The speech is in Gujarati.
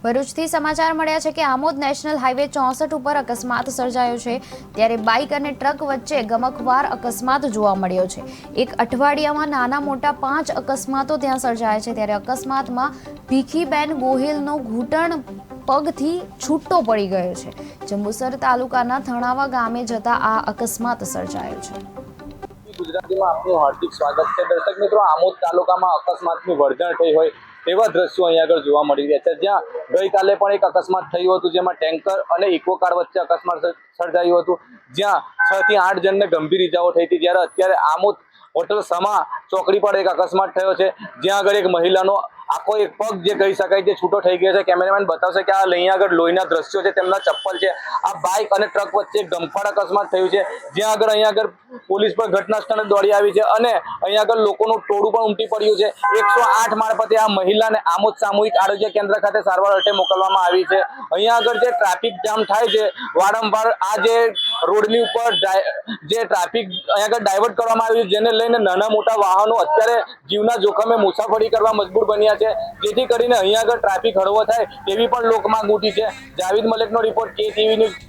ભરૂચથી સમાચાર મળ્યા છે કે આમોદ નેશનલ હાઈવે 64 ઉપર અકસ્માત સર્જાયો છે। ત્યારે બાઇક અને ટ્રક વચ્ચે ગમખ્વાર અકસ્માત જોવા મળ્યો છે। એક અઠવાડિયામાં નાના મોટા 5 અકસ્માતો ત્યાં સર્જાયા છે। ત્યારે અકસ્માતમાં ભીખીબેન ગોહિલનો ઘૂંટણ પગથી છૂટો પડી ગયો છે। જંબુસર તાલુકાના થણાવા ગામે જતા આ અકસ્માત સર્જાયો છે। ગુજરાતીમાં આપનું હાર્દિક સ્વાગત છે। દર્શક મિત્રો, આમોદ તાલુકામાં અકસ્માતની વર્ધન થઈ હોય તેવા દ્રશ્યો અહીંયા આગળ જોવા મળી રહ્યા છે। જ્યાં ગઈકાલે પણ એક અકસ્માત થયું હતું, જેમાં ટેન્કર અને ઇકો કાર વચ્ચે અકસ્માત સર્જાયું હતું, જ્યાં 6 થી 8 જણને ગંભીર ઇજાઓ થઈ હતી। જ્યારે અત્યારે આમોદ હોટલ સમા ચોકડી પર એક અકસ્માત થયો છે, જ્યાં આગળ એક મહિલાનો આખો એક પગ જે કહી શકાય તે છૂટો થઈ ગયો છે। કેમેરામેન બતાવશે કે આ અહીંયા આગળ લોહીના દ્રશ્યો છે, તેમના ચપ્પલ છે। આ બાઇક અને ટ્રક વચ્ચે ગમખ્વાર અકસ્માત થયું છે, જ્યાં આગળ અહીંયા આગળ પોલીસ પણ ઘટના સ્થળે દોડી આવી છે અને અહીંયા આગળ લોકોનું ટોળું પણ ઉમટી પડ્યું છે। 108 મારફતે આ મહિલાને આમોદ સામૂહિક આરોગ્ય કેન્દ્ર ખાતે સારવાર અર્થે મોકલવામાં આવી છે। અહીંયા આગળ જે ટ્રાફિક જામ થાય છે, વારંવાર આ જે રોડની ઉપર જે ટ્રાફિક અહીંયા આગળ ડાયવર્ટ કરવામાં આવ્યું છે, જેને લઈને નાના મોટા વાહનો અત્યારે જીવના જોખમે મુસાફરી કરવા મજબૂર બન્યા છે, જેથી કરીને અહીંયા આગળ ટ્રાફિક હળવો થાય તેવી પણ લોકમાંગ ઉઠી છે। જાવેદ મલેકનો રિપોર્ટ, KTV ન્યૂઝ।